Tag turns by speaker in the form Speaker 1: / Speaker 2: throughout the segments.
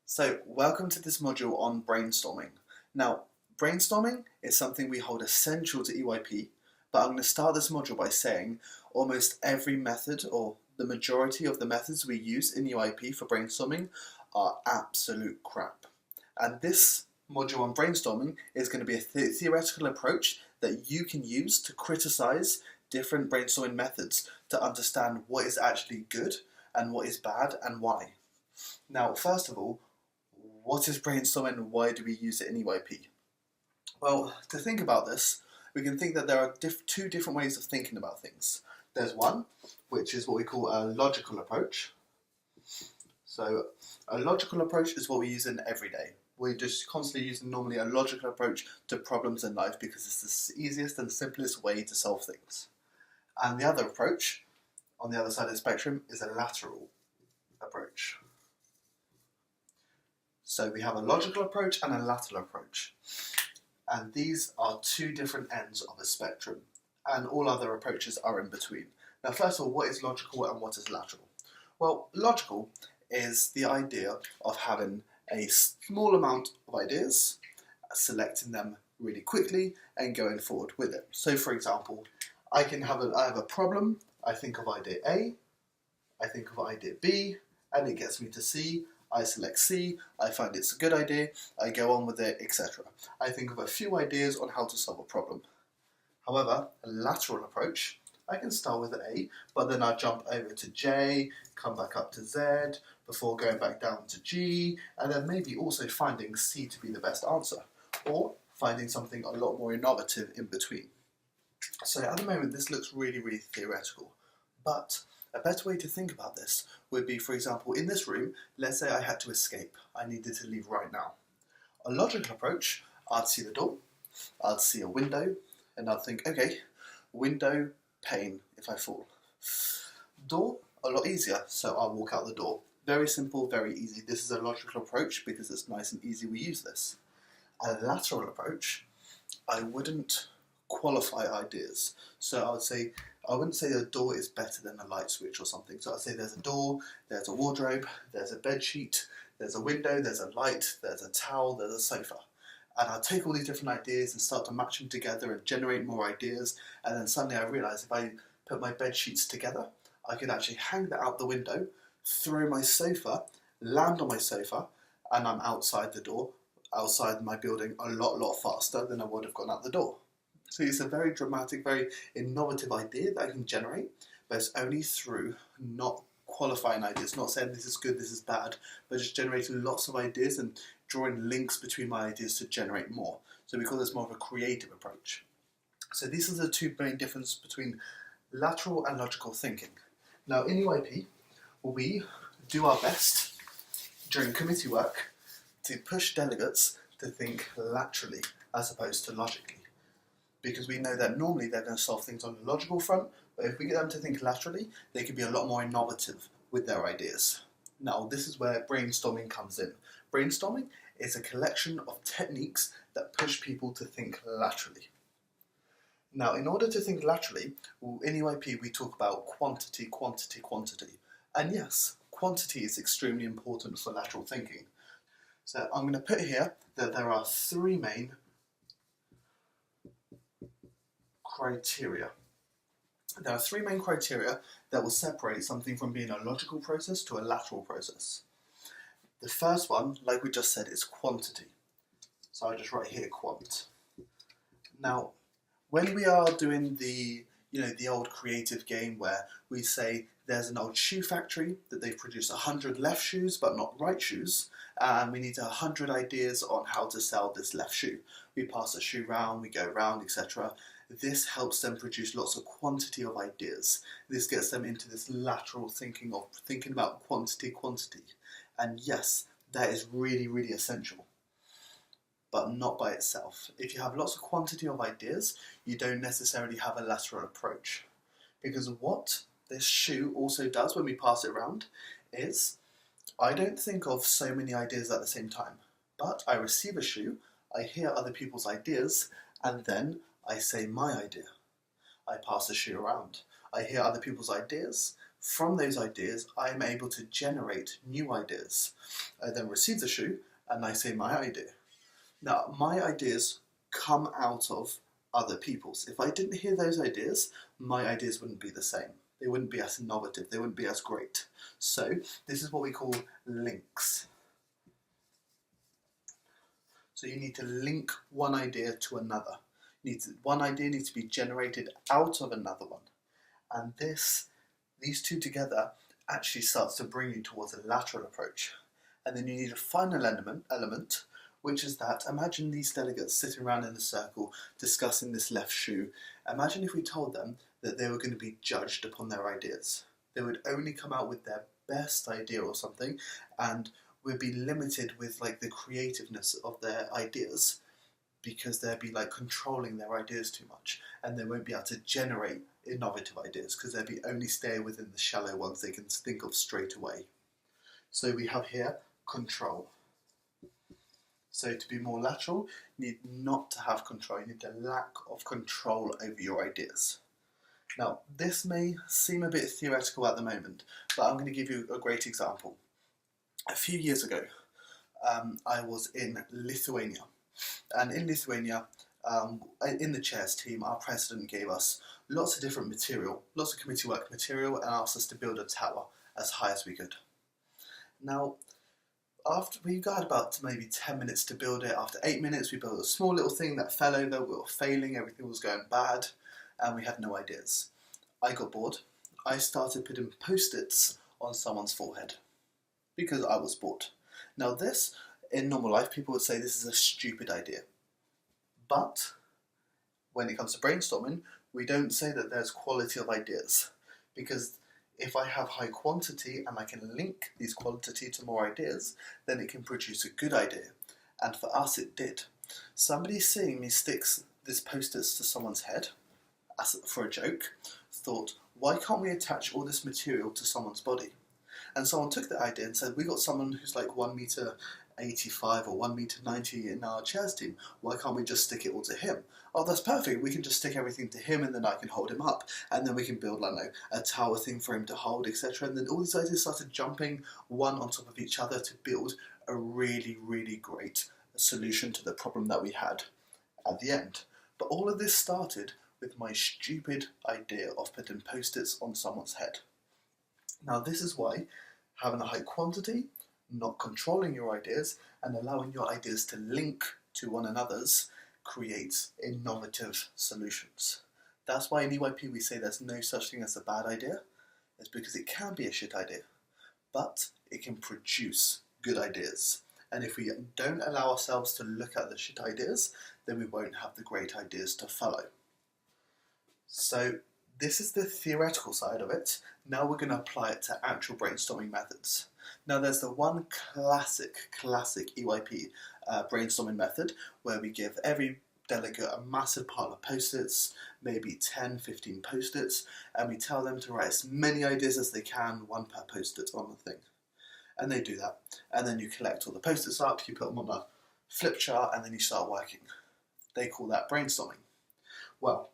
Speaker 1: So, welcome to this module on brainstorming. Now, brainstorming is something we hold essential to EYP, but I'm going to start this module by saying almost every method, or the majority of the methods we use in EYP for brainstorming, are absolute crap. And this module on brainstorming is going to be a theoretical approach that you can use to criticize different brainstorming methods to understand what is actually good and what is bad and why. Now, first of all, what is brainstorming and why do we use it in EYP? Well, to think about this, we can think that there are two different ways of thinking about things. There's one, which is what we call a logical approach. So, a logical approach is what we use in every day. We're just constantly using normally a logical approach to problems in life because it's the easiest and simplest way to solve things. And the other approach, on the other side of the spectrum, is a lateral approach. So we have a logical approach and a lateral approach. And these are two different ends of a spectrum. And all other approaches are in between. Now, first of all, what is logical and what is lateral? Well, logical is the idea of having a small amount of ideas, selecting them really quickly, and going forward with it. So, for example, I have a problem, I think of idea A, I think of idea B, and it gets me to C. I select C, I find it's a good idea, I go on with it, etc. I think of a few ideas on how to solve a problem. However, a lateral approach, I can start with A, but then I jump over to J, come back up to Z, before going back down to G, and then maybe also finding C to be the best answer, or finding something a lot more innovative in between. So at the moment this looks really, really theoretical, but a better way to think about this would be, for example, in this room, let's say I had to escape. I needed to leave right now. A logical approach, I'd see the door, I'd see a window, and I'd think, okay, window, pane if I fall. Door, a lot easier, so I'll walk out the door. Very simple, very easy. This is a logical approach because it's nice and easy we use this. A lateral approach, I wouldn't qualify ideas. So I wouldn't say the door is better than a light switch or something. So I'd say there's a door, there's a wardrobe, there's a bed sheet, there's a window, there's a light, there's a towel, there's a sofa. And I'll take all these different ideas and start to match them together and generate more ideas. And then suddenly I realise if I put my bed sheets together, I could actually hang that out the window, throw my sofa, land on my sofa, and I'm outside the door, outside my building a lot faster than I would have gone out the door. So it's a very dramatic, very innovative idea that I can generate, but it's only through not qualifying ideas, not saying this is good, this is bad, but just generating lots of ideas and drawing links between my ideas to generate more. So we call this more of a creative approach. So these are the two main differences between lateral and logical thinking. Now in EYP, we do our best during committee work to push delegates to think laterally as opposed to logically. Because we know that normally they're going to solve things on the logical front, but if we get them to think laterally, they can be a lot more innovative with their ideas. Now, this is where brainstorming comes in. Brainstorming is a collection of techniques that push people to think laterally. Now, in order to think laterally, in EYP we talk about quantity. And yes, quantity is extremely important for lateral thinking. So I'm going to put here that there are three main criteria. There are three main criteria that will separate something from being a logical process to a lateral process. The first one, like we just said, is quantity. So I just write here quant. Now, when we are doing the old creative game where we say there's an old shoe factory that they've produced 100 left shoes but not right shoes, and we need 100 ideas on how to sell this left shoe. We pass the shoe round, we go round, etc. This helps them produce lots of quantity of ideas. This gets them into this lateral thinking of thinking about quantity. And yes, that is really, really essential, but not by itself. If you have lots of quantity of ideas, you don't necessarily have a lateral approach. Because what this shoe also does when we pass it around is, I don't think of so many ideas at the same time, but I receive a shoe, I hear other people's ideas, and then I say my idea. I pass the shoe around. I hear other people's ideas, From those ideas, I am able to generate new ideas. I then receive the shoe and I say my idea. Now, my ideas come out of other people's. If I didn't hear those ideas, my ideas wouldn't be the same. They wouldn't be as innovative. They wouldn't be as great. So this is what we call links. So you need to link one idea to another. One idea needs to be generated out of another one. And these two together actually starts to bring you towards a lateral approach. And then you need a final element, which is that, imagine these delegates sitting around in a circle discussing this left shoe. Imagine if we told them that they were going to be judged upon their ideas. They would only come out with their best idea or something, and would be limited with like the creativeness of their ideas, because they'd be like controlling their ideas too much, and they won't be able to generate innovative ideas because they'd be only stay within the shallow ones they can think of straight away. So we have here control. So to be more lateral, you need not to have control. You need a lack of control over your ideas. Now, this may seem a bit theoretical at the moment, but I'm going to give you a great example. A few years ago, I was in Lithuania. And in Lithuania, in the chairs team, our president gave us lots of different material, lots of committee work material, and asked us to build a tower as high as we could. Now, after we got about maybe 10 minutes to build it, after 8 minutes we built a small little thing that fell over, we were failing, everything was going bad, and we had no ideas. I got bored. I started putting post-its on someone's forehead because I was bored. Now this, in normal life, people would say this is a stupid idea. But when it comes to brainstorming, we don't say that there's quality of ideas, because if I have high quantity and I can link these quantity to more ideas, then it can produce a good idea. And for us, it did. Somebody seeing me sticks this post-its to someone's head for a joke, thought, why can't we attach all this material to someone's body? And someone took the idea and said, we got someone who's like 1m85 or 1m90 in our chairs team. Why can't we just stick it all to him? Oh, that's perfect. We can just stick everything to him and then I can hold him up. And then we can build, I don't know, a tower thing for him to hold, etc. And then all these ideas started jumping one on top of each other to build a really, really great solution to the problem that we had at the end. But all of this started with my stupid idea of putting post-its on someone's head. Now this is why having a high quantity, not controlling your ideas, and allowing your ideas to link to one another's creates innovative solutions. That's why in EYP we say there's no such thing as a bad idea. It's because it can be a shit idea, but it can produce good ideas. And if we don't allow ourselves to look at the shit ideas, then we won't have the great ideas to follow. So this is the theoretical side of it. Now we're going to apply it to actual brainstorming methods. Now there's the one classic EYP brainstorming method where we give every delegate a massive pile of post-its, maybe 10, 15 post-its, and we tell them to write as many ideas as they can, one per post-it on the thing. And they do that. And then you collect all the post-its up, you put them on a flip chart, and then you start working. They call that brainstorming. Well,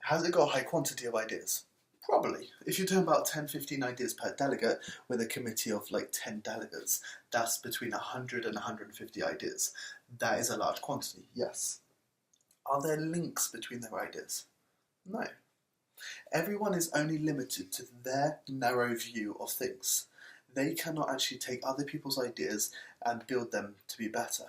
Speaker 1: has it got a high quantity of ideas? Probably. If you're doing about 10, 15 ideas per delegate with a committee of like 10 delegates, that's between 100 and 150 ideas. That is a large quantity, yes. Are there links between their ideas? No. Everyone is only limited to their narrow view of things. They cannot actually take other people's ideas and build them to be better.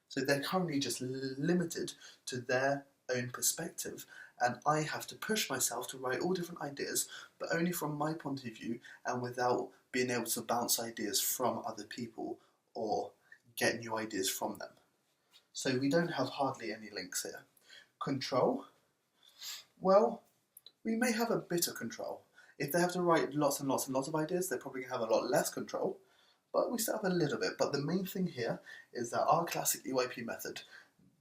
Speaker 1: So they're currently just limited to their own perspective, and I have to push myself to write all different ideas, but only from my point of view and without being able to bounce ideas from other people or get new ideas from them. So we don't have hardly any links here. Control? Well, we may have a bit of control. If they have to write lots and lots and lots of ideas, they're probably going to have a lot less control, but we still have a little bit. But the main thing here is that our classic EYP method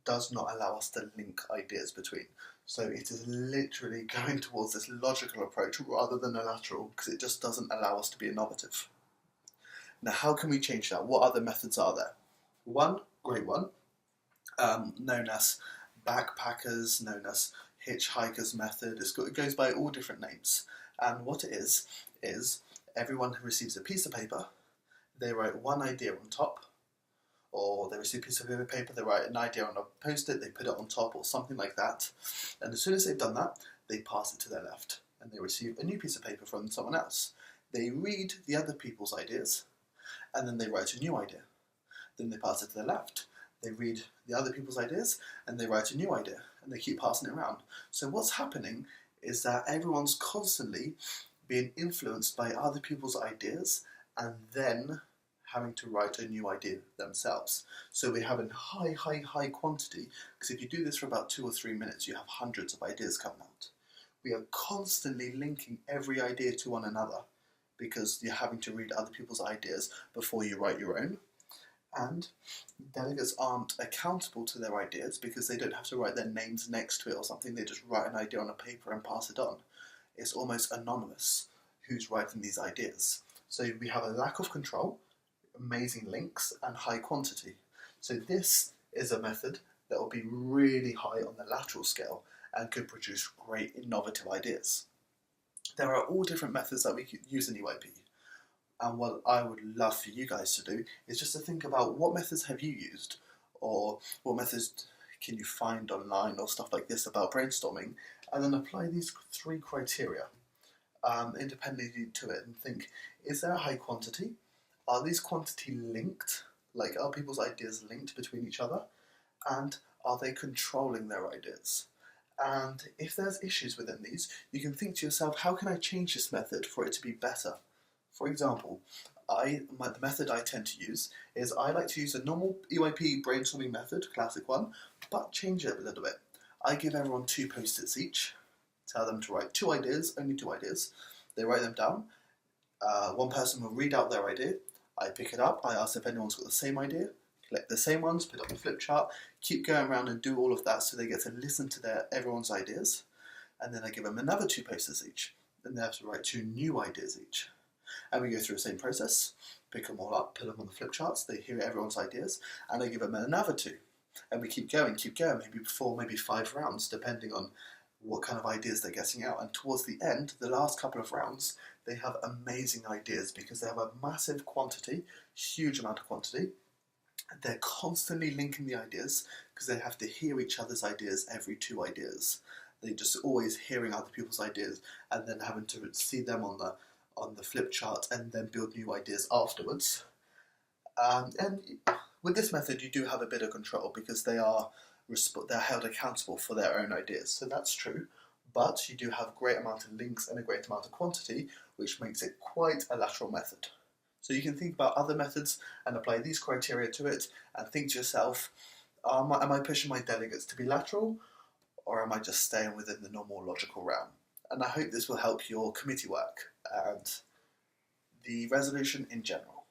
Speaker 1: does not allow us to link ideas between. So it is literally going towards this logical approach rather than a lateral, because it just doesn't allow us to be innovative. Now, how can we change that? What other methods are there? One great one, known as backpackers, known as hitchhiker's method. It goes by all different names. And what it is everyone who receives a piece of paper, they write one idea on top, or they receive a piece of paper, they write an idea on a post-it, they put it on top or something like that. And as soon as they've done that, they pass it to their left and they receive a new piece of paper from someone else. They read the other people's ideas and then they write a new idea. Then they pass it to their left. They read the other people's ideas and they write a new idea and they keep passing it around. So what's happening is that everyone's constantly being influenced by other people's ideas and then having to write a new idea themselves. So we're having high quantity, because if you do this for about 2 or 3 minutes, you have hundreds of ideas coming out. We are constantly linking every idea to one another because you're having to read other people's ideas before you write your own. And delegates aren't accountable to their ideas because they don't have to write their names next to it or something. They just write an idea on a paper and pass it on. It's almost anonymous who's writing these ideas. So we have a lack of control, amazing links, and high quantity. So this is a method that will be really high on the lateral scale and could produce great innovative ideas. There are all different methods that we could use in EYP. And what I would love for you guys to do is just to think about what methods have you used, or what methods can you find online or stuff like this about brainstorming, and then apply these 3 criteria independently to it and think, is there a high quantity? Are these quantity linked? Like, are people's ideas linked between each other? And are they controlling their ideas? And if there's issues within these, you can think to yourself, how can I change this method for it to be better? For example, the method I tend to use is I like to use a normal EYP brainstorming method, classic one, but change it a little bit. I give everyone 2 post-its each, tell them to write 2 ideas, only 2 ideas. They write them down. One person will read out their idea. I pick it up, I ask if anyone's got the same idea, collect the same ones, put it on the flip chart, keep going around and do all of that so they get to listen to everyone's ideas. And then I give them another 2 posters each. Then they have to write 2 new ideas each. And we go through the same process, pick them all up, put them on the flip charts, they hear everyone's ideas, and I give them another 2. And we keep going, maybe 4, maybe 5 rounds, depending on what kind of ideas they're getting out. And towards the end, the last couple of rounds, they have amazing ideas because they have a massive quantity, huge amount of quantity. They're constantly linking the ideas because they have to hear each other's ideas every 2 ideas. They're just always hearing other people's ideas and then having to see them on the flip chart and then build new ideas afterwards. And with this method, you do have a bit of control because they're held accountable for their own ideas. So that's true, but you do have a great amount of links and a great amount of quantity, which makes it quite a lateral method. So you can think about other methods and apply these criteria to it and think to yourself, am I pushing my delegates to be lateral, or am I just staying within the normal logical realm? And I hope this will help your committee work and the resolution in general.